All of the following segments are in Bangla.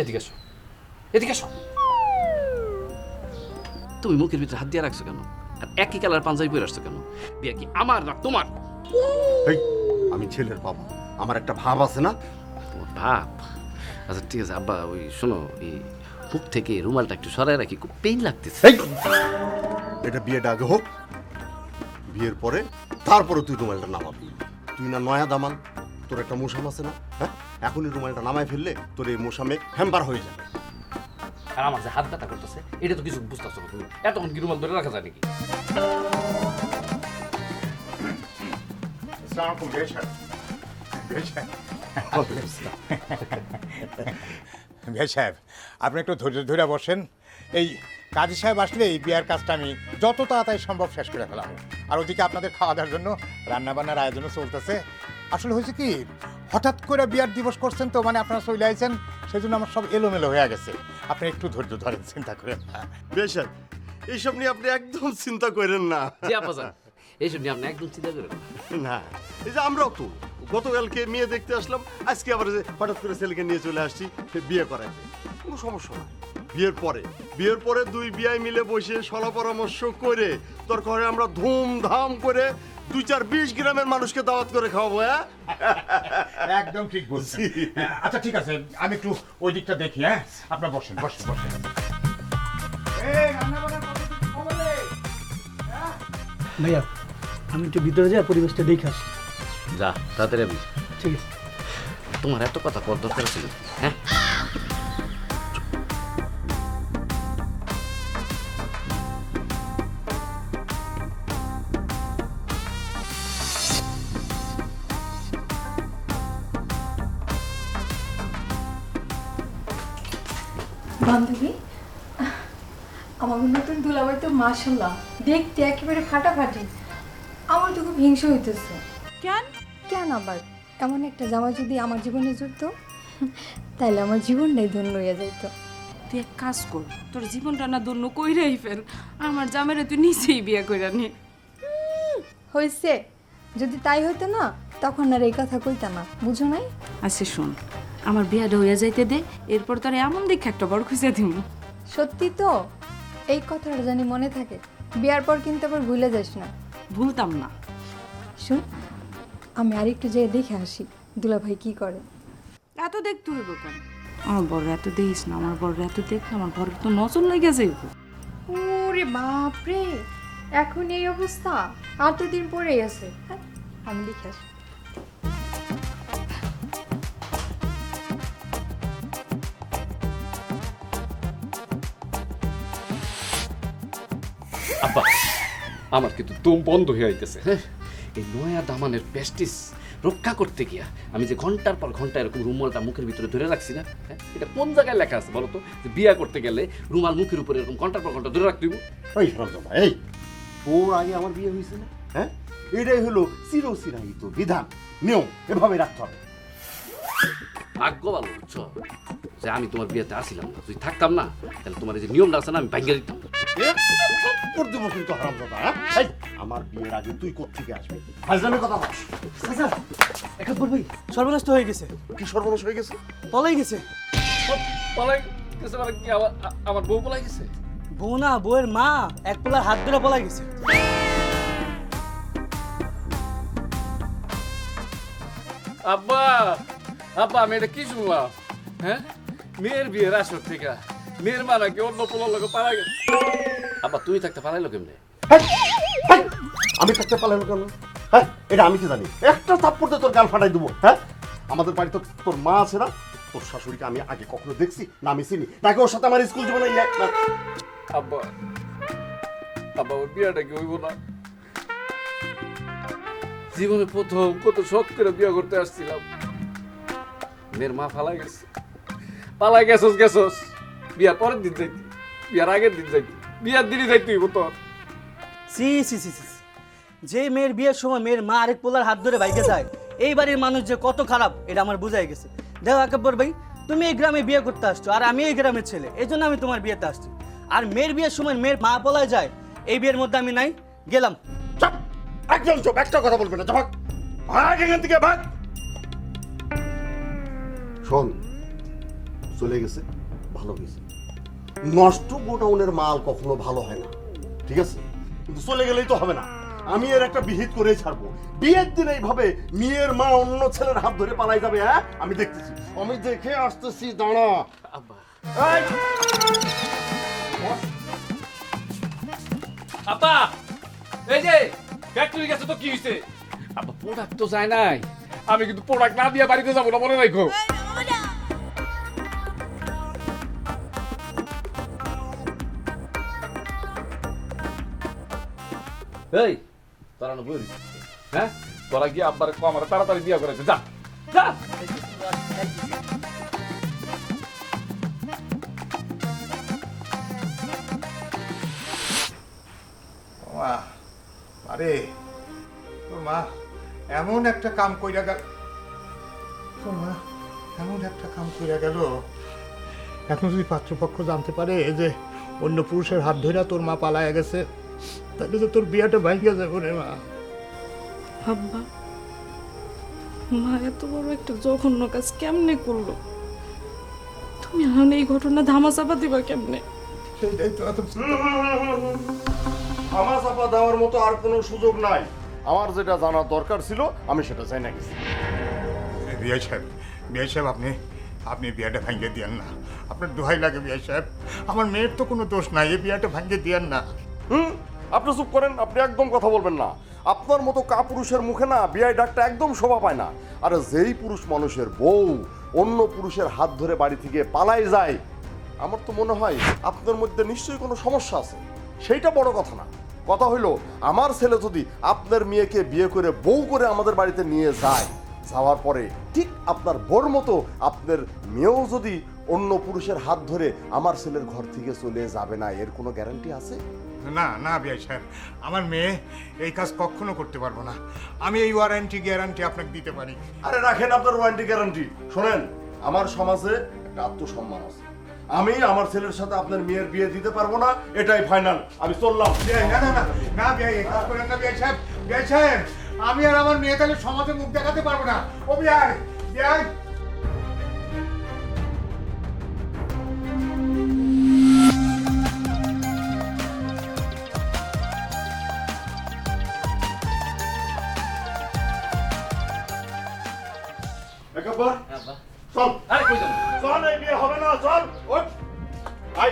এদিকে এসো, এদিকে এসো। তুমি মুখের ভিতরে হাত দিয়ে রাখছো কেন? আর একই কালার পাঞ্জাবি পরে আসছো কেন? বিয়া কি আমার না তোমার? এই আমি ছেলের বাবা, আমার একটা ভাব আছে না? তোমার ভাব? আচ্ছা ঠিক আছে আব্বা, ওই শোনো, এই মুখ থেকে রুমালটা একটু সরাই রাখি, খুব পেইন লাগতেছে। এই এটা বিয়েটা আগে হোক, বিয়ের পরে তারপরে তুই রুমালটা নামাবি। তুই না নয়া দামান, তোর একটা মোসাম আছে না? হ্যাঁ, এখনই রুমালটা নামায় ফেললে তোর এই মোসামে হ্যাম্পার হয়ে যাবে। আর আমার যে হাত ব্যথা করতেছে, এটা তো কিছু বুঝতেছো না তুমি। এতক্ষণ কি রুমাল ধরে রাখা যায় নাকি? ভাই সাহেব, আপনি একটু ধৈর্য ধরে বসেন। এই কাজী সাহেব আসলে এই বিয়ার কাজটা আমি যত তাড়াতাড়ি সম্ভব শেষ করে ফেলাম। আর ওদিকে আপনাদের খাওয়া দাওয়ার জন্য রান্নাবান্নার আয়োজনও চলতেছে। আসলে হয়েছে কি, হঠাৎ করে বিয়ার দিবস করছেন তো, মানে আপনারা চলে আইছেন, সেই জন্য আমার সব এলোমেলো হয়ে গেছে। আপনি একটু ধৈর্য ধরেন, চিন্তা করেন না। বেশ, এইসব নিয়ে আপনি একদম চিন্তা করেন না। জি আপা স্যার, এইসব নিয়ে আপনি একদম চিন্তা করেন না। না, এই যে আমরাও তো গতকালকে মেয়ে দেখতে আসলাম, আজকে আবার যে হঠাৎ করে ছেলেকে নিয়ে চলে আসছি বিয়ে করাইতে, কোনো সমস্যা না। বিয়ের পরে দুই বিয়াই মিলে বসে সলা পরামর্শ করে তোর ঘরে আমরা ধুমধাম করে 2-4-20 গ্রামের মানুষকে দাওয়াত করে খাওয়াবো। হ্যাঁ, একদম ঠিক বলছি। আচ্ছা ঠিক আছে, আমি একটু ওই দিকটা দেখি। হ্যাঁ, আপনার বসেন বসেন বসেন। ভাইয়া আমি একটু ভিতরে যাই, পরিবেশটা দেখে আসি। যা তাড়াতাড়ি আমি। ঠিক আছে। তোমার এত কথা কর দরকার ছিল? হ্যাঁ, বান্ধবী, আমার নতুন দুলাভাই তো মাশাআল্লাহ দেখতে একেবারে ফাটাফাটি। আমার তো খুব হিংসা হইতেছে। কেন? কেন আবার? এমন একটা জামা যদি আমার জীবনে জুটতো, তাইলে আমার জীবনটাই ধন্য হইয়া যাইতো। তুই এক কাজ কর, তোর জীবনটা না ধন্য কইরাই ফেল, আমার জামাইরে তুই নিজেই বিয়ে কইরা নে। হয়েছে, যদি তাই হইতো না তখন আর এই কথা কইতা না, বুঝো নাই? আচ্ছা শোন, আমার বিয়াটা হইয়া যাইতে দে, এরপর তোর এমন দেখে একটা বড় খুঁজে দিব। সত্যি তো? এই কথাটা জানি মনে থাকে, বিয়ার পর কিন্তু আবার ভুলে যাস না। ভুলতাম না। শুন, আমি আরেকটু যেয়ে দেখে আসি দুলাভাই কি করে। এত দেখতে হইব কেন? আমার বড় এত দেখিস না, আমার বড় এত দেখলে আমার ঘরের তো নজর লেগে যাইব। ওরে বাপরে, এখন এই অবস্থা? আর তো দিন পরেই আছে। হ্যাঁ, আমি দেখে আসি। আব্বা আমার কিন্তু দম বন্ধ হয়ে আইতেছে। হ্যাঁ, এই নয়া দামানের প্রেস্টিজ রক্ষা করতে গিয়া আমি যে ঘন্টার পর ঘন্টা এরকম রুমালটা মুখের ভিতরে ধরে রাখছি না, হ্যাঁ, এটা কোন জায়গায় লেখা আছে বলো তো? যে বিয়া করতে গেলে রুমাল মুখের উপরে এরকম ঘন্টার পর ঘন্টা ধরে রাখতে হইব। ওই রমজান, এই তোর আগে আমার বিয়ে হয়েছে না? হ্যাঁ, এটাই হলো চিরচিরায়িত বিধান, নিয়ম, এভাবে রাখতে হবে। ভাগ্য ভালো বুঝছো যে আমি তোমার বিয়েতে আসিলাম না। যদি থাকতাম না তাহলে তোমার এই যে নিয়মটা আছে না, আমি ভাঙ্গা দিতাম। করে দেবো কিন্তু হারামজাদা। হ্যাঁ, আমার বিয়ের আগে তুই কোত্থেকে আসবি? ফাজলামের কথা বল। আচ্ছা একাব্বর ভাই, সর্বনাশ তো হয়ে গেছে, কি সর্বনাশ হয়ে গেছে? পলাই গেছে। পলাই গেছে মানে কি? আমার বউ পলাই গেছে? বউ না, বউয়ের মা এক পোলার হাত ধরে পলাই গেছে। আব্বা, আব্বা আমি এটা কি শুনলাম? হ্যাঁ, মেয়ের বিয়ের আসর থেকে মেয়ের মা নাকি অন্য পোলার লোকে পালা গেছে। আব্বা তুমি থাকতে পালাইলো কেমনে? হ্যাঁ, হ্যাঁ, আমি থাকতে পারলাম কেন? হ্যাঁ, এটা আমি কি জানি? একটা থাপ্পড় দিয়ে তোর গাল ফাটাই দেবো। হ্যাঁ, আমাদের বাড়িতে তোর মা আছে না? তোর শাশুড়িকে আমি আগে কখনো দেখছি না? আমি চিনি নাকি? ওর সাথে আমার স্কুল জীবনে আব্বা, আব্বা ওর বিয়েটা কি হইব না? জীবনে প্রথম কত শখ করে বিয়ে করতে আসছিলাম, মেয়ের মা ফালাই গেছে। পালাই গেছস গেছস, বিয়ার পরের দিন যাইতি, বিয়ার আগের দিন যাইতি, বিয়ার দিনই যাইতি হইব তোর। সি সি সি সি, যে মেয়ের বিয়ের সময় মেয়ের মা আরেক পোলার হাত ধরে বাইকে যায়, এই বাড়ির মানুষ যে কত খারাপ এটা আমার বোঝাই গেছে। দেখো আকাব্বর ভাই, তুমি এই গ্রামে বিয়ে করতে আসছো আর আমি এই গ্রামের ছেলে, এই জন্য আমি তোমার বিয়েতে আসছি। আর মেয়ের বিয়ের সময় মেয়ের মা পলায় যায়, এই বিয়ের মধ্যে আমি নাই, গেলাম। চুপ, একদম চুপ, একটা কথা বলবে না। ভাগ ভাগ এখান থেকে, ভাগ। শোন, চলে গেছে, ভালো হয়েছে। নষ্ট গোডাউনের মাল কখনো ভালো হয় না, ঠিক আছে? কিন্তু চলে গেলেই তো হবে না, আমি এর একটা বিহিত করেই ছাড়বো। বিয়ের দিন এইভাবে মেয়ের মা অন্য ছেলের হাত ধরে পালাই যাবে, হ্যাঁ? আমি দেখতেছি, আমি দেখে আসতেছি, দাঁড়া। আব্বা এই! আব্বা এই যে ফ্যাক্টরি গেছে তো কি হইছে? আব্বা প্রোডাক্ট তো যায় নাই, আমি কিন্তু প্রোডাক্ট না দিয়ে বাড়িতে যাবো না, মনে রাখো। এই তোরা না বলিস, হ্যাঁ? তোরা গিয়ে আব্বার আমার তাড়াতাড়ি বিয়ে করেছে, যা যা। মা, আরে তোর মা এমন একটা কাম কইরা গেল, তোর মা এমন একটা কাম কইরা গেল। এখন যদি পাত্রপক্ষ জানতে পারে যে অন্য পুরুষের হাত ধরে তোর মা পালায়া গেছে, তাহলে তো তোর বিয়াটা ভাঙিয়া যাবে রে মা। আব্বা, মা এত বড় একটা জঘন্য কাজ কেমনে করলো? তুমি এখন এই ঘটনা ধামাচাপা দিবা কেমনে? সেইটাই তো এত আমার চাপা দেওয়ার মতো আর কোনো সুযোগ নাই। আমার যেটা জানার দরকার ছিল আমি সেটা চাই না গেছি। বিআই সাহেব, আপনি আপনি বিয়াটা ভাঙিয়ে দিয়েন না, আপনার দোহাই লাগে বিআই সাহেব। আমার মেয়ের তো কোনো দোষ নাই, এই বিয়াটা ভাঙিয়ে দিয়েন না। আপনি চুপ করেন, আপনি একদম কথা বলবেন না। আপনার মতো কাপুরুষের মুখে না বিয়ায় ডাকটা একদম শোভা পায় না। আর যেই পুরুষ মানুষের বউ অন্য পুরুষের হাত ধরে বাড়ি থেকে পালাই যায়, আমার তো মনে হয় আপনার মধ্যে নিশ্চয়ই কোনো সমস্যা আছে। সেইটা বড় কথা না, কথা হইলো আমার ছেলে যদি আপনার মেয়েকে বিয়ে করে বউ করে আমাদের বাড়িতে নিয়ে যায়, যাওয়ার পরে ঠিক আপনার বোর মতো আপনার মেয়েও যদি অন্য পুরুষের হাত ধরে আমার ছেলের ঘর থেকে চলে যাবে না, এর কোনো গ্যারান্টি আছে? না না বিআই সাহেব, আমার মেয়ে এই কাজ কখনো করতে পারবো না। আমি এই ওয়ারেন্টি গ্যারান্টি আপনাকে দিতে পারি। আরে রাখেন আপনার ওয়ারেন্টি গ্যারান্টি। শোনেন, আমার সমাজে একটা আত্মসম্মান আছে, আমি আমার ছেলের সাথে আপনার মেয়ের বিয়ে দিতে পারবো না, এটাই ফাইনাল। আমি চললাম। বিআই, না না না না বিআই, এই কাজ করেন না বিআই সাহেব। বিআই সাহেব, আমি আর আমার মেয়ে তাহলে সমাজে মুখ দেখাতে পারবো না। ও বিআই, বিআই। একবার আব্বা চল, আরে কই যাবো? চল, এই বিয়ে হবে না, চল। ওঠ। আই,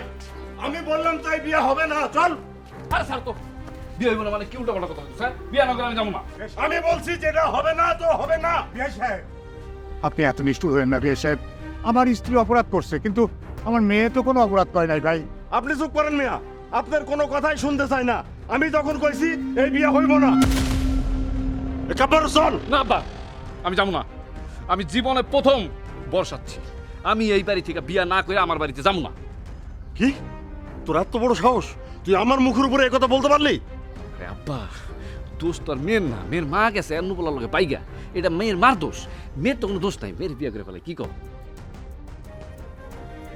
আমি বললাম তাই বিয়ে হবে না, চল। আরে স্যার তো বিয়ে হইব না মানে কি উল্টা পাল্টা কথা বলছো, স্যার? বিয়ে না করে আমি যাবো না। আমি বলছি যেটা হবে না তো হবে না। বিআই সাহেব, আপনি এত নিষ্ঠুর হবেন না বিআই সাহেব। আমার স্ত্রী অপরাধ করছে, কিন্তু আমার মেয়ে তো কোনো অপরাধ করে নাই ভাই। আপনি চুপ করেন মিয়া, আপনার কোনো কথাই শুনতে চাই না। আমি যখন কইছি এই বিয়ে হইব না, একবার চল। না আব্বা, আমি যাবো না। আমি জীবনে প্রথম বর্ষাচ্ছি, আমি এই বাড়ি থেকে বিয়া না করে আমার বাড়িতে যাবো না। কি, তোর এত বড় সাহস? তুই আমার মুখের উপরে এই কথা বলতে পারলি? আরে আব্বা, দোষ তো আর মেয়ের না, মেয়ের মা গেছে এন্ন বলার লোকে পাইগা, এটা মেয়ের মার দোষ। মেয়ের তো কোনো দোষ নাই, মেয়ের বিয়ে করে ফেলে কি কর?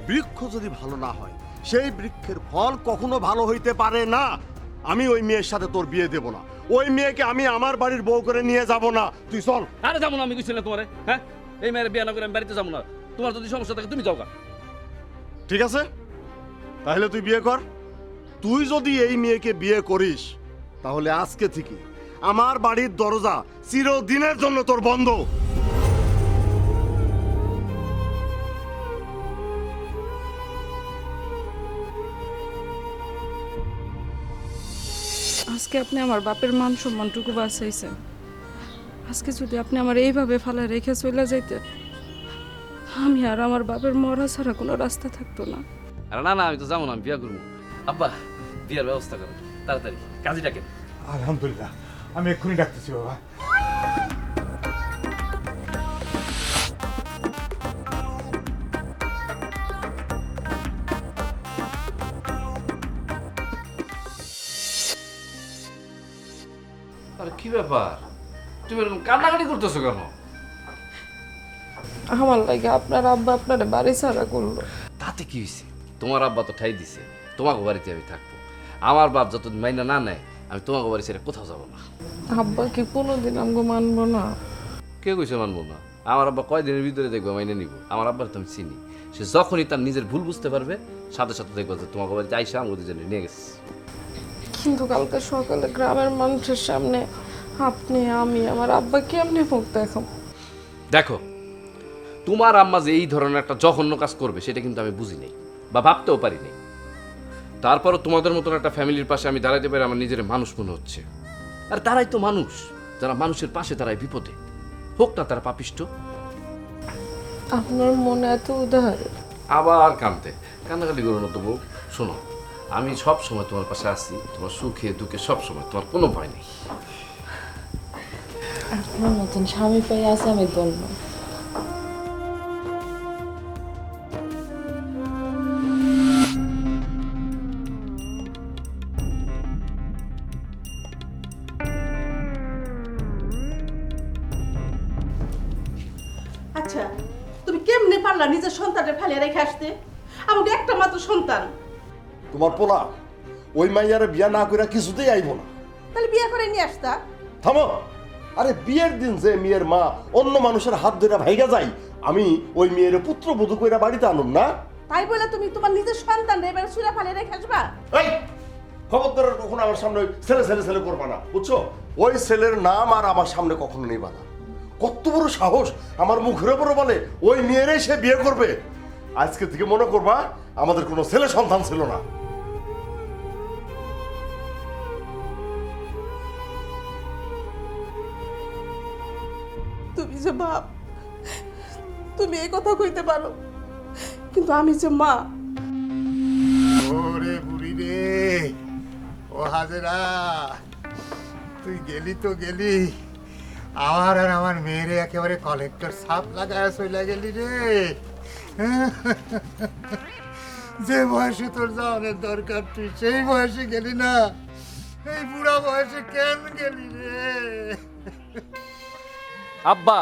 বৃক্ষ যদি ভালো না হয়, সেই বৃক্ষের ফল কখনো ভালো হইতে পারে না। আমি ওই মেয়ের সাথে তোর বিয়ে দেব না, ওই মেয়েকে আমি আমার বাড়ির বউ করে নিয়ে যাব না। তুই চল। আরে যাবো না, আমি কিছু না তোমারে, হ্যাঁ? এই মেয়ের বিয়ে না করে আমি বাড়িতে যাবো না। তোমার যদি সমস্যা থাকে তুমি যাও গা। ঠিক আছে, তাহলে তুই বিয়ে কর। তুই যদি এই মেয়েকে বিয়ে করিস, তাহলে আজকে থেকে আমার বাড়ির দরজা চিরদিনের জন্য তোর বন্ধ। আজকে আপনি আমার বাপের মান সম্মানটুকু বাঁচাইছেন। আজকে যদি আপনি আমার এইভাবে ফালা রেখে চলে যাইতেন, আমি আর আমার বাপের মরা ছাড়া কোনো রাস্তা থাকতো না। আরে না না, আমি তো যাবো না, আমি বিয়ে করবো। আব্বা, বিয়ের ব্যবস্থা করো তাড়াতাড়ি, কাজী ডাকেন। আলহামদুলিল্লাহ, আমি এক্ষুনি ডাকতেছি বাবা। আরে কি ব্যাপার, তুমি এরকম কান্নাকাটি করতেছো কেন? আমার লাগে আপনার আব্বা আপনারে বাড়ি ছাড়া করলো। তাতে কি হয়েছে? তোমার আব্বা তো ঠাই দিছে, তোমাকে বাড়িতে আমি থাকবো। আমার বাপ যতদিন মাইনা না নেয়, আমি তোমাকে বাড়ি ছেড়ে কোথাও যাবো না। আব্বা কি কোনোদিন আমাকে মানবো না? কে কইছে মানবো না? আমার আব্বা কয়দিনের ভিতরে দেখবো মাইনে নিব। আমার আব্বার তো আমি চিনি, সে যখনই তার নিজের ভুল বুঝতে পারবে সাথে সাথে দেখবো যে তোমাকে বাড়িতে আইসা আমাদের দুজনে নিয়ে গেছে। কিন্তু কালকে সকালে গ্রামের মানুষের সামনে আপনি আমি আমার আব্বা কেমনি মুখ দেখাম? দেখো, তোমার আম্মা যে এই ধরনের একটা জঘন্য কাজ করবে সেটা কিন্তু আমি বুঝি নাই বা ভাবতেও পারি নাই। তারপরও তোমাদের মতন একটা ফ্যামিলির পাশে আমি দাঁড়াইতে পারি আমার নিজের মানুষ মনে হচ্ছে। আর তারাই তো মানুষ, যারা মানুষের পাশে তারাই বিপদে, হোক না তারা পাপিষ্ট। আপনার মনে এত উদার। আবার কান্নাকাটি করো না তো বউ। শোনো, আমি সব সময় তোমার পাশে আছি, তোমার সুখে দুঃখে সব সময়, তোমার কোনো ভয় নেই। আপনার মতন স্বামী পেয়ে আছে আমি ধন্য। আচ্ছা, তুমি কেমনে পারলা নিজের সন্তানের ফেলে রেখে আসতে? আমাকে একটা মাত্র সন্তান, তোমার পোলা ওই মাইয়ারে বিয়া না করে কিছুতেই আইব না। তাহলে বিয়ে করে নিয়ে আসতা। থামো। আরে বিয়ের দিন যে মেয়ের মা অন্য মানুষের হাত ধরে ভাইগা যায়, আমি ওই মেয়ের পুত্রবধূ কইরা বাড়িতে আনুম না? তাই বলে তুমি তোমার নিজের সন্তান এবার সুরা ফেলে রেখে আসবা? এই খবরদার কখনো আমার সামনে ওই ছেলে ছেলে ছেলে করবা না, বুঝছো? ওই ছেলের নাম আর আমার সামনে কখনো নেবা না। কত বড় সাহস আমার মুখের উপরে বলে ওই মেয়েরই সে বিয়ে করবে। আজকে থেকে মনে করবা আমাদের কোনো ছেলে সন্তান ছিল না। তুমি যে বাপ, তুমি এই কথা কইতে পারো, কিন্তু আমি যে মা। ওরে বুড়ি রে, ও হাজেরা, তুই গেলি তো গেলি, আমার আর আমার মেয়েরে একেবারে কলেক্টর সাপ লাগায় চলে গেলি রে। যে বয়সে তোর যাওয়ার দরকার তুই সেই বয়সে গেলি না, এই বুড়া বয়সে কেন গেলি রে? আব্বা,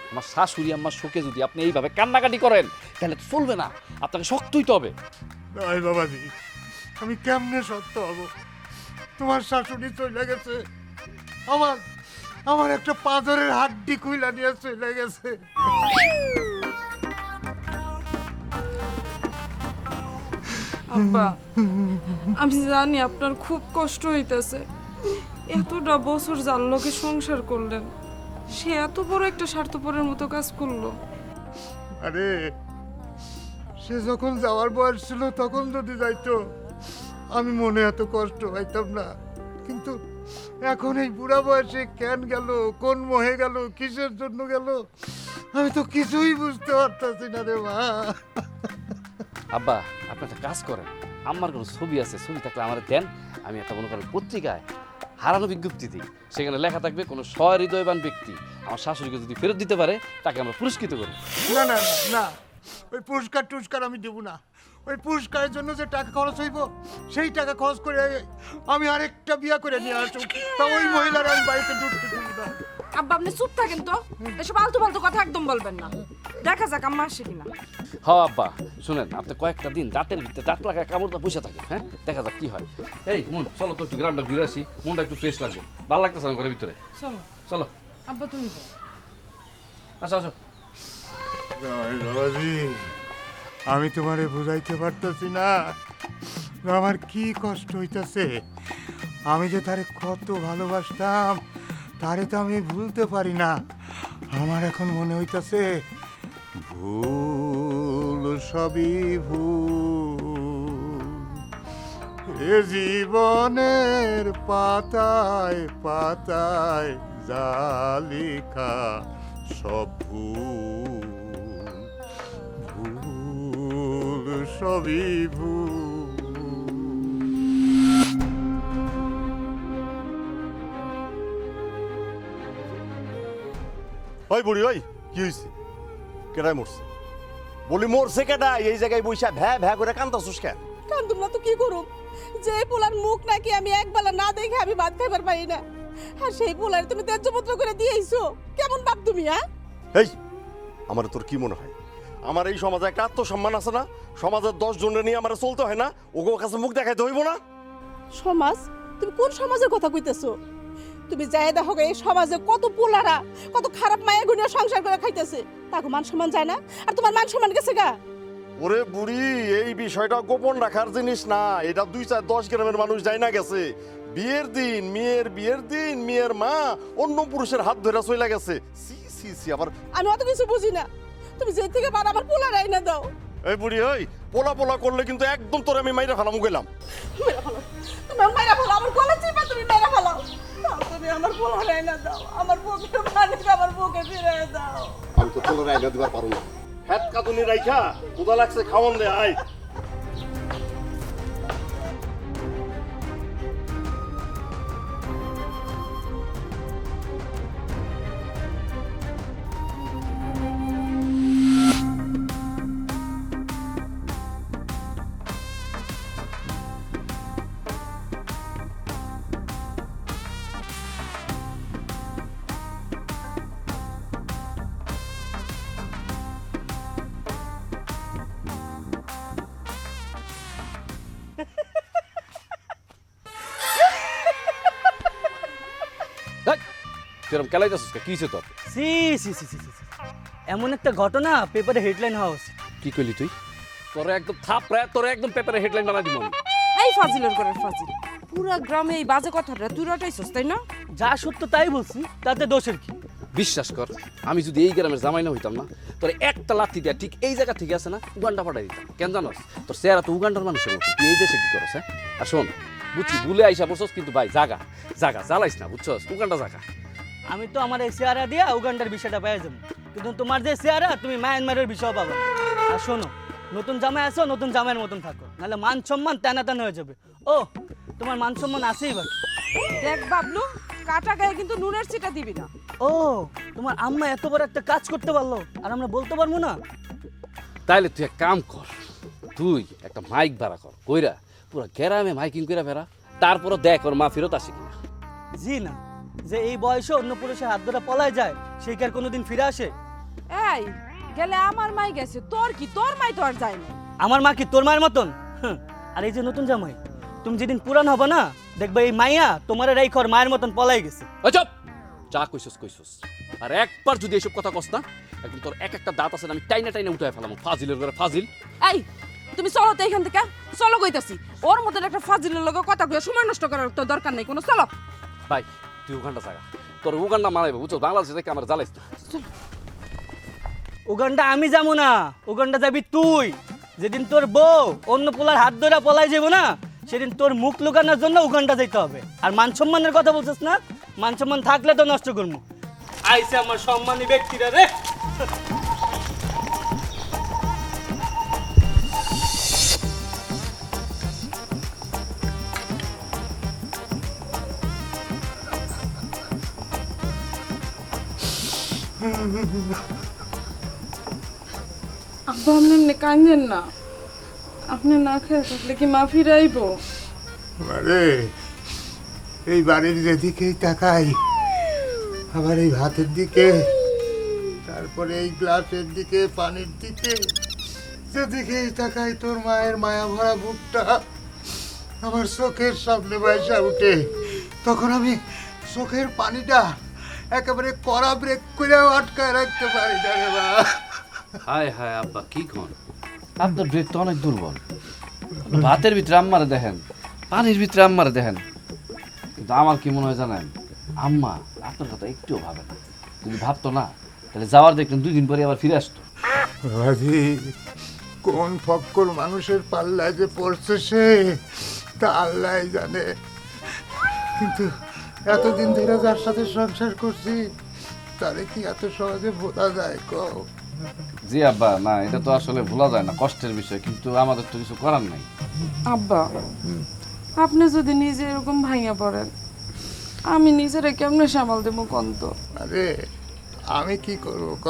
আমার শাশুড়ি আম্মার শোকে যদি আপনি এইভাবে কান্নাকাটি করেন তাহলে তো চলবে না, আপনাকে শক্ত হইতে হবে। নয় বাবাজি, আমি কেমনে সত্য হব? তোমার শাশুড়ি চলে গেছে, আমার আমার একটা পাথরের হাড্ডি খুইলা নিয়ে চলে গেছে। আব্বা, আমি জানি আপনার খুব কষ্ট হইতেছে। এতটা বছর যার লোকে সংসার করলেন, সে এত বড় একটা স্বার্থপরের মতো কাজ করলো। আরে সে যখন যাওয়ার বয়স ছিল তখন যদি যাইতো আমি মনে এত কষ্ট পাইতাম না, কিন্তু এখন এই বুড়া বয়সে কেন গেল, কোন মোহে গেল, কিসের জন্য গেল, আমি তো কিছুই বুঝতে পারতাছি না রে মা। আব্বা, আপনি একটা কাজ করেন, আমার কোনো ছবি আছে, ছবি থাকলে আমার দেন, আমি একটা মনে করেন পত্রিকায় হারানো বিজ্ঞপ্তি দিই, সেখানে লেখা থাকবে কোনো সহৃদয়বান ব্যক্তি আমার শাশুড়িকে যদি ফেরত দিতে পারে তাকে আমরা পুরস্কৃত করি। না না না না, ওই পুরস্কার টুরস্কার আমি দেবো না। ওই পুরস্কারের জন্য যে টাকা খরচ হইব সেই টাকা খরচ করে আমি আরেকটা বিয়া করে নিয়ে আসব, তা ওই মহিলার আমি বাড়িতে ঢুকতে দেবো না। আব্বা, আপনি চুপ থাকেন তো, এসব আলতু ফালতু কথা একদম বলবেন না। দেখা যাক আম্মা আসে কিনা। হ্যাঁ আব্বা, শুনেন, আপনি কয়েকটা দিন দাঁতের ভিতরে দাঁত লাগায় কামড়টা বসে থাকেন, হ্যাঁ, দেখা যাক কি হয়। এই মন, চলো তো একটু গ্রামটা ঘুরে আসি, মনটা একটু ফ্রেশ লাগবে, ভালো লাগতেছে আমার ঘরের ভিতরে। চলো চলো আব্বা, তুমি যাও। আসো আসো। বাবাজি, আমি তোমারে বুঝাইতে পারতেছি না আমার কি কষ্ট হইতাছে। আমি যে তারে কত ভালোবাসতাম তারে তো আমি ভুলতে পারি না। আমার এখন মনে হইতাছে ভুল সবই ভুল, এ জীবনের পাতায় পাতায় যা লেখা সব ভুল, ভুল সবই ভুল। ওই বুড়ি, ওই কি হয়েছে? কেডাই মরছে? বলি মরছে কেডা? এই জায়গায় বইসা ভ্যা ভ্যা করে কান্দাছুস কেন? কান্দুম না তো কি করুম? যে পোলার মুখ নাকি আমি একবেলা না দেখে আমি ভাত খাইবার পারি না, আর সেই পোলার তুমি ত্যায্যপত্র করে দিয়েছো। কেমন বাপ তুমি? এই আমার তোর কি মনে হয় আমার এই সমাজে একটা আত্মসম্মান আছে না? সমাজের 10 জনের নিয়ে আমার চলতে হয় না? ওগো কাছে মুখ দেখাইতে হইব না? সমাজ? তুমি কোন সমাজের কথা কইতেছো? তুমি যাই দেখো এই সমাজে কত পোলারা কত খারাপ মায়া গুনিয়া সংসার করে খাইতেছে, তাকে মান সম্মান যায় না, আর তোমার মান সম্মান গেছে গা। ওরে বুড়ি, এই বিষয়টা গোপন রাখার জিনিস না। এটা 2-4-10 গ্রামের মানুষ যায় না গেছে। বিয়ের দিন, বিয়ের দিন মেয়ের মা অন্য পুরুষের হাত ধরে চলে গেছে। সি সি সি, আবার আমি অত কিছু বুঝি না, তুমি যে থেকে পারো আমার পোলার আইনা দাও। এই বুড়ি, ওই পোলা পোলা করলে কিন্তু একদম তোরে আমি মাইরা ফেলাম গেলাম। মেরা ফেলো, তুমি মেরা ফেলো, আমার গলা চিপা তুমি মেরা ফেলো। তুমি আমার পোলার আইনা দাও, আমার বুকে মালিক আমার বুকে ফিরে দাও। আমি তো তোর রাইনা দিবার পারো না। হাত কাতুনি রাইখা ক্ষুধা লাগছে, খাওয়ান দে আয়। তুই এরকম কেলাইতেছিস কি হয়েছে তোর? সি সি সি সি সি সি। এমন একটা ঘটনা পেপারে হেডলাইন হওয়া উচিত। কি কইলি তুই? তোরে একদম থাপড়ায় তোরে একদম পেপারে হেডলাইন বানাই দিব আমি। এই ফাজিলের করে ফাজিল, পুরা গ্রামে এই বাজে কথাটা তুই রটাইছস, তাই না? যা সত্য তাই বলছি, তাতে দোষের কি? বিশ্বাস কর, আমি যদি এই গ্রামের জামাই না হইতাম না, তোর একটা লাথি দিয়া ঠিক এই জায়গা থেকে আছে না উগান্ডা পাঠাই দিতাম। কেন জানোস? তোর চেহারা তো উগান্ডার মানুষের মতো। তুই এই দেশে কি করছ? হ্যাঁ, আর শোন, বুঝছি ভুলে আইসা বসছস, কিন্তু ভাই জাগা জাগা জ্বালাইস না, বুঝছস? উগান্ডা জাগা। আমি তো আমার এই চেহারা দিয়া উগান্ডার বিষয়টা পেয়ে যাবো, কিন্তু তোমার যে চেহারা তুমি মায়ানমারের বিষয় পাবে না। আর শোনো, নতুন জামাই আছো, নতুন জামাইয়ের মতন থাকো, নাহলে মান সম্মান টানা টানা হয়ে যাবে। ও, তোমার মান সম্মান আছেই বাকি। দেখ বাবলু, কাটা গায়ে কিন্তু নুনের ছিটা দিবি না। ও, তোমার আম্মা এত বড় একটা কাজ করতে পারলো আর আমরা বলতে পারবো না? তাইলে তুই এক কাম কর, তুই একটা মাইক ভাড়া কর, কইরা পুরো গ্রামে মাইকিং কইরা বেড়া, তারপরও দেখ ওর মা ফেরত আসে কিনা। জি না, যে এই বয়সে অন্য পুরুষের হাত ধরে পলায় যায়, সেই কি আর কোনোদিন ফিরে আসে? এই গেলে আমার মাই গেছে, তোর কি? তোর মাই তো আর যায় না। আমার মা কি তোর মায়ের মতন? হুঁ, আর এই যে নতুন জামাই, তুমি যেদিন পুরান হবে না, দেখবে এই মাইয়া তোমার এই ঘর মায়ের মতন পলাই গেছে। ওই চুপ! যা কইছস কইছস, আর একবার যদি এসব কথা কস না, একদম তোর এক একটা দাঁত আছে না আমি টাইনা টাইনা উঠায় ফেলাম। ফাজিলের ঘরে ফাজিল। এই তুমি চলো তো এখান থেকে, চলো কইতাছি। ওর মতন একটা ফাজিলের লগে কথা কইয়া সময় নষ্ট করার তো দরকার নেই কোনো, চলো। ভাই তুই উগান্ডা জায়গা, তোর উগান্ডা মারাইবে, বুঝছো? বাংলাদেশে থেকে আমার জ্বালাইস না। উগান্ডা আমি যাবো না, উগান্ডা যাবি তুই। যেদিন তোর বউ অন্য পোলার হাত ধরে পলাই যাবো না, সেদিন তোর মুখ লুকানোর জন্য উগান্ডা যাইতে হবে। আর মান সম্মানের কথা বলছিস না, মান সম্মান থাকলে তো নষ্ট করবো। আইসে আমার সম্মানী ব্যক্তিরা রে। আব্বা আপনি কাঁদেন না, আপনি না খেয়ে থাকলে কি মা ফিরাইব? আরে এই বাড়ির যেদিকেই তাকাই, আবার এই ভাতের দিকে, তারপরে এই গ্লাসের দিকে, পানির দিকে, যেদিকেই তাকাই তোর মায়ের মায়া ভরা বুকটা আমার চোখের সামনে বাইসা উঠে। তখন আমি চোখের পানিটা একেবারে কড়া ব্রেক করেও আটকায় রাখতে পারি না রে মা। হায় হায় আব্বা, কি কোন? আপনার ব্রেক তো অনেক দুর্বল। ভাতের ভিতরে আম্মারে দেখেন, পানির ভিতরে আম্মারে দেখেন, কিন্তু আমার কি মনে হয় জানেন, আম্মা আপনার কথা একটুও ভাবে না। যদি ভাবতো না, তাহলে যাওয়ার দেখলেন 2 দিন পরে আবার ফিরে আসতো। বাবাজি, কোন ফক্কর মানুষের পাল্লায় যে পড়ছে সে তা আল্লাহ জানে। কিন্তু এতদিন ধরে যার সাথে সংসার করছি, তারে কি এত সহজে ভোলা যায় কও? জি আব্বা, না এটা তো আসলে ভোলা যায় না, কষ্টের বিষয়, কিন্তু আমাদের তো কিছু করার নাই। আব্বা আপনি যদি নিজে এরকম ভাঙা পড়েন, আমি নিজেরা কেমনে সামাল দেবো কন্ত? আরে আমি কি করবো ক?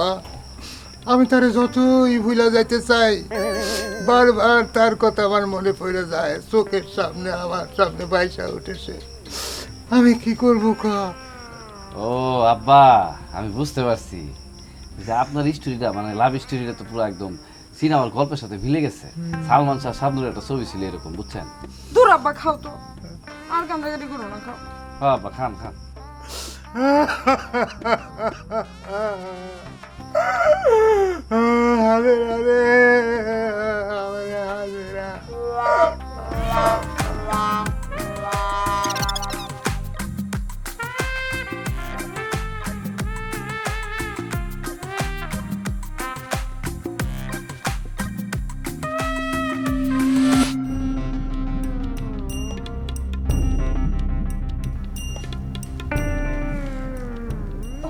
আমি তারে যতই ভুলা যাইতে চাই, বারবার তার কথা আমার মনে পড়ে যায়, চোখের সামনে আমার সামনে বাইসা উঠেছে। আমি কি করবো ক? ও আব্বা, আমি বুঝতে পারছি যে আপনার স্টোরিটা, মানে লাভ স্টোরিটা তো পুরো একদম সিনেমার গল্পের সাথে মিলে গেছে। সালমান শাহ শাবনুরের একটা ছবি ছিল এরকম, বুঝছেন? দূর আব্বা, খাও তো, আর কান্দাকাটি করো না, খাও। হ্যাঁ আব্বা, খান খান। আরে আরে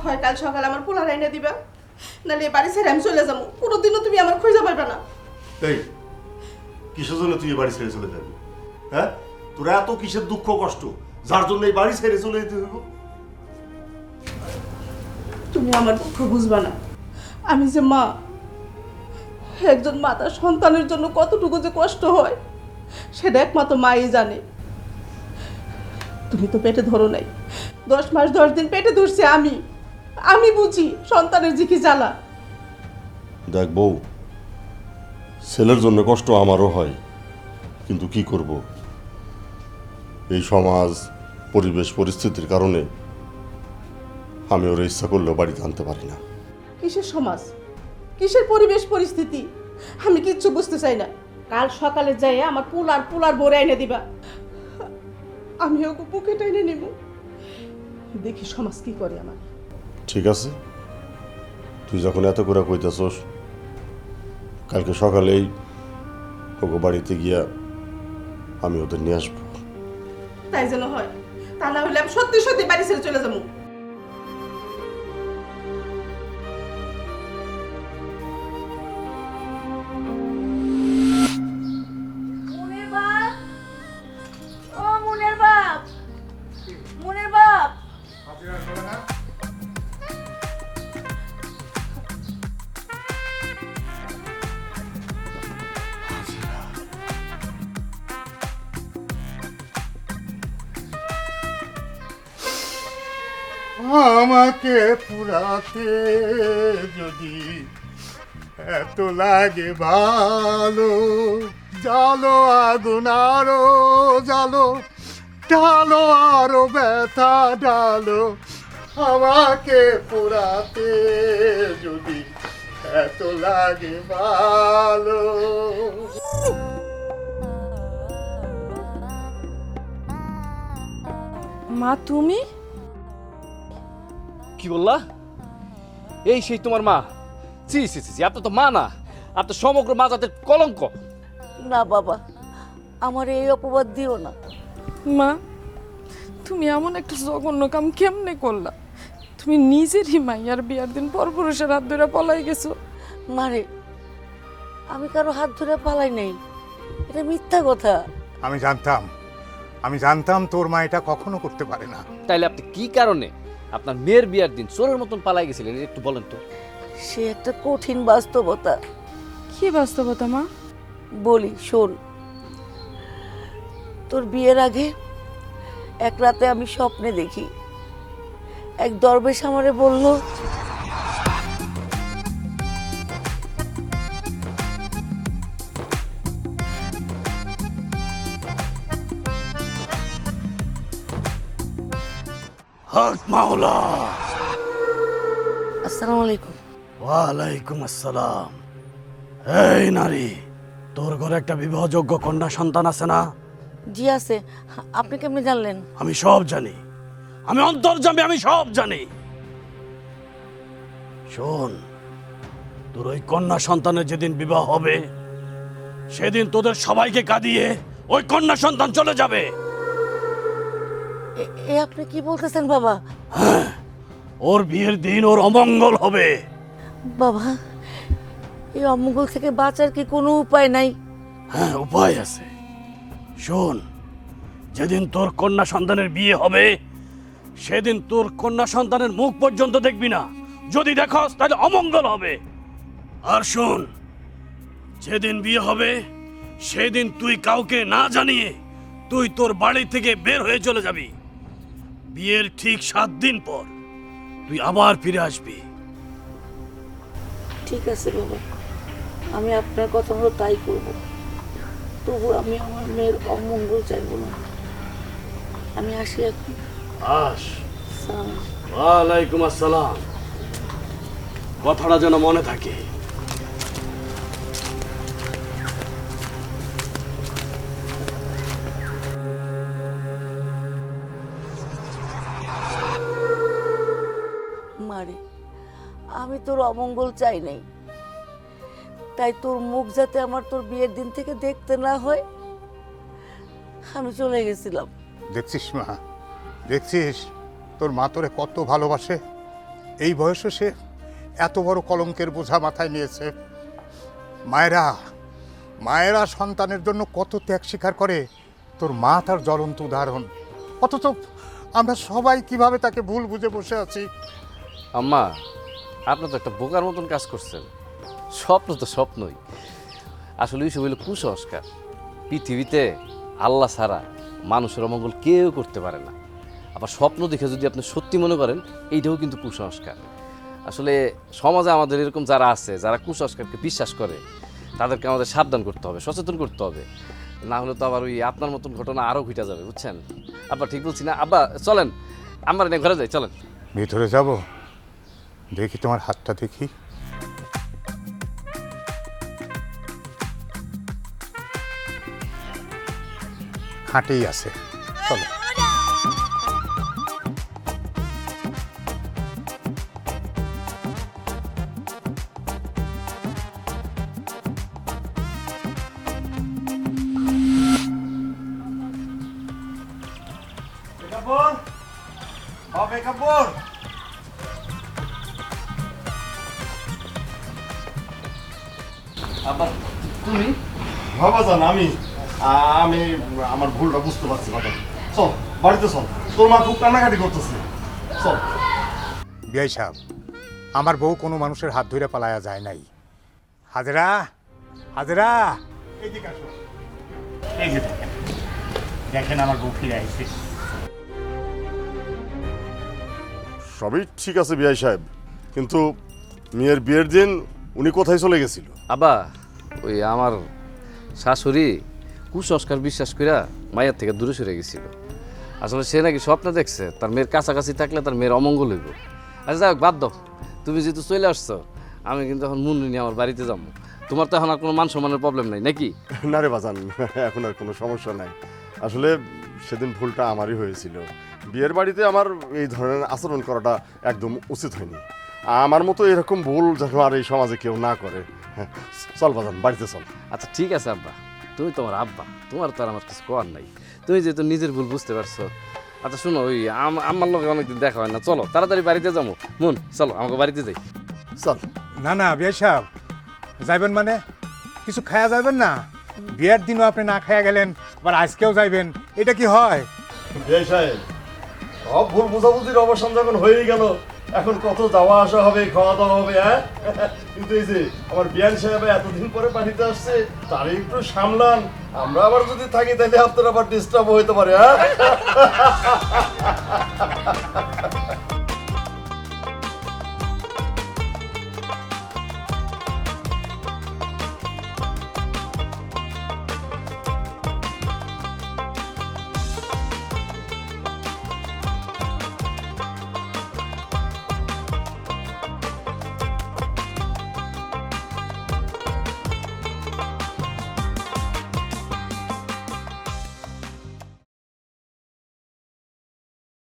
হয় কাল সকালে আমার পোলার এনে দিবা, নাহলে এ বাড়ি ছেড়ে আমি চলে যাবো। কোনোদিনও তুমি আমার খুঁজে পাইবে না। এই কিসের জন্য তুই এই বাড়ি ছেড়ে চলে যাবি? হ্যাঁ, তোর এত কিসের দুঃখ কষ্ট যার জন্য এই বাড়ি ছেড়ে চলে যেতে হইব? তুমি আমার দুঃখ বুঝবা না। আমি যে মা, একজন মা তার সন্তানের জন্য কতটুকু যে কষ্ট হয় সেটা একমাত্র মাই জানে। তুমি তো পেটে ধরো নাই, 10 মাস 10 দিন পেটে ধরছে আমি বুঝি সন্তানের যে কি জ্বালা। দেখ বউ, ছেলের জন্য কষ্ট আমারও হয়, কিন্তু কি করব, এই সমাজ পরিবেশ পরিস্থিতির কারণে আমি ওর ইচ্ছা করলেও বাড়িতে আনতে পারি না। কিসের সমাজ, কিসের পরিবেশ পরিস্থিতি আমি কিচ্ছু বুঝতে চাই না। কাল সকালে যাই আমার পোলার বোরে এনে দিবা, আমি ওকে বুকে টেনে নিব, দেখি সমাজ কি করে আমার। ঠিক আছে, তুই যখন এত করে কইতেছস, কালকে সকালেই ওকে বাড়িতে গিয়া আমি ওদের নিয়ে আসবো। তাই যেন হয়, তা না হলে আমি সত্যি সত্যি বাড়ি ছেড়ে চলে যাবো। আমাকে পুরাতে যদি এত লাগে ভালো, জালো আগুন আরো জালো, ঢালো আরো ব্যথা ঢালো, আমাকে পুরাতে যদি এত লাগে ভালো। মা তুমি? কি বললা? এই সেই তোমার মা? ছি ছি ছি, আপনার তো মা না, আপনার সমগ্র মা জাতের কলঙ্ক। না বাবা, আমার এই অপবাদ দিও না। মা, তুমি এমন একটা জঘন্য কাম কেমনে করলা? তুমি নিজেরই মাইয়ার বিয়ার দিন পরপুরুষের হাত ধরে পলাই গেছো। মারে, আমি কারো হাত ধরে পালাই নাই, এটা মিথ্যা কথা। আমি জানতাম তোর মা এটা কখনো করতে পারে না। তাইলে আপনি কি কারণে আপনার মেয়ের বিয়ার দিন চোরের মতন পালাই গেছিলেন, একটু বলেন তো। সে একটা কঠিন বাস্তবতা। কি বাস্তবতা মা? বলি শোন, তোর বিয়ের আগে এক রাতে আমি স্বপ্নে দেখি এক দরবেশ আমারে বলল, হক মাওলা। আসসালামু আলাইকুম। ওয়ালাইকুম আসসালাম। এই নারী, তোর ঘরে একটা বিবাহযোগ্য কন্যা সন্তান আছে না? জি আছে। আপনি কেমনে জানলেন? আমি সব জানি, আমি অন্তর্যামী, আমি সব জানি। শোন, তোর ওই কন্যা সন্তানের যেদিন বিবাহ হবে সেদিন তোদের সবাইকে কাঁদিয়ে ওই কন্যা সন্তান চলে যাবে। এ আপনি কি বলতেছেন বাবা? হ্যাঁ, ওর বিয়ের দিন ওর অমঙ্গল হবে। বাবা, এই অমঙ্গল থেকে বাঁচার কি কোনো উপায় নাই? হ্যাঁ, উপায় আছে। শোন, যেদিন তোর কন্যা সন্তানের বিয়ে হবে সেদিন তোর কন্যা সন্তানের মুখ পর্যন্ত দেখবি না। যদি দেখস তাহলে অমঙ্গল হবে। আর শোন, যেদিন বিয়ে হবে সেদিন তুই কাউকে না জানিয়ে তুই তোর বাড়ি থেকে বের হয়ে চলে যাবি। বিয়ের ঠিক 7 দিন পর তুই আবার ফিরে আসবি। ঠিক আছে বাবা, আমি আপনার কথা মতো তাই করব। তবু আমি আমার মেয়ের অমঙ্গল চাইব না। আমি আসি এখন। আস। ওয়ালাইকুম আসসালাম। কথাটা যেন মনে থাকে। আমি তোর অমঙ্গল চাই নাই, তাই তোর মুখ যাতে আমার তোর বিয়ের দিন থেকে দেখতে না হয় আমি চলে গেছিলাম। দেখছিস মা, দেখছিস তোর মা তোরে কত ভালোবাসে। এই বয়সে সে এত বড় কলঙ্কের বোঝা মাথায় নিয়েছে। মায়েরা মায়েরা সন্তানের জন্য কত ত্যাগ স্বীকার করে, তোর মা তার জ্বলন্ত উদাহরণ। অথচ আমরা সবাই কিভাবে তাকে ভুল বুঝে বসে আছি। আম্মা, আপনি তো একটা বোকার মতন কাজ করছেন। স্বপ্ন তো স্বপ্নই, আসলে ওইসব হইল কুসংস্কার। পৃথিবীতে আল্লাহ ছাড়া মানুষের অমঙ্গল কেউ করতে পারে না। আবার স্বপ্ন দেখে যদি আপনি সত্যি মনে করেন, এইটাও কিন্তু কুসংস্কার। আসলে সমাজে আমাদের এরকম যারা আছে, যারা কুসংস্কারকে বিশ্বাস করে, তাদেরকে আমাদের সাবধান করতে হবে, সচেতন করতে হবে। না হলে তো আবার ওই আপনার মতন ঘটনা আরও ঘটে যাবে, বুঝছেন? আব্বা ঠিক বলছি না? আব্বা চলেন, আমার এনে ঘরে যাই, চলেন। ভিতরে যাব, দেখি তোমার হাতটা দেখি। হাঁটেই আছে, চলো। আব্বা তুমি? বাবা জান, আমি আমার ভুলটা বুঝতে পারছি বাবা। চল বাড়িতে চল, তোর মা খুব কান্নাকাটি করতেছে। চল। বিআই সাহেব, আমার বউ কোনো মানুষের হাত ধরে পালায়া যায় নাই। হাজরা, হাজরা, এইদিকে আসো। এই যে দেখেন, দেখেন আমার বউ ফিরে আইছে। সবই ঠিক আছে বিআই সাহেব, কিন্তু মেয়ের বিয়ের দিন উনি কোথায় চলে গেছিল? আব্বা, ওই আমার শাশুড়ি কুসংস্কার বিশ্বাস কইরা মায়ের থেকে দূরে সরে গেছিল। আসলে সে নাকি স্বপ্ন দেখছে তার মেয়ের কাছাকাছি থাকলে তার মেয়ের অমঙ্গল হইব। আচ্ছা যাই হোক, বাদ দাও। তুমি যেহেতু চলে আসছো, আমি কিন্তু এখন মুন্নি নিয়ে আমার বাড়িতে যাবো। তোমার তো এখন আর কোনো মান সম্মানের প্রবলেম নাই নাকি? না রে বাজান, এখন আর কোনো সমস্যা নাই। আসলে সেদিন ভুলটা আমারই হয়েছিল। বিয়ের বাড়িতে আমার এই ধরনের আচরণ করাটা একদম উচিত হয়নি। আমার মতো এরকম ভুল যেন আর এই সমাজে কেউ না করে। চল বাজান, বাড়িতে চল। আচ্ছা ঠিক আছে আব্বা, তুমি তোমার আব্বা, তোমার তো আর আমার কিছু করার নাই। তুমি যেহেতু নিজের ভুল বুঝতে পারছো। আচ্ছা শুনো, ওই আমার লোক অনেকদিন দেখা হয় না, চলো তাড়াতাড়ি বাড়িতে যাবো। মন চলো, আমাকে বাড়িতে যাই। চল। না না বিআই সাহেব, যাইবেন মানে কিছু খায়া যাবেন না? বিয়ের দিনও আপনি না খায়া গেলেন, আবার আজকেও যাইবেন, এটা কি হয়? বিআই সাহেব, সব ভুল বোঝাবুঝির অবসান যখন হয়েই গেল, এখন কত যাওয়া আসা হবে, খাওয়া দাওয়া হবে। হ্যাঁ, কিন্তু এই যে আমার বিয়ান সাহেব এতদিন পরে পাঠিতে আসছে, তারই একটু সামলান। আমরা আবার যদি থাকি তাহলে আপনার আবার ডিস্টার্ব হইতে পারে। হ্যাঁ।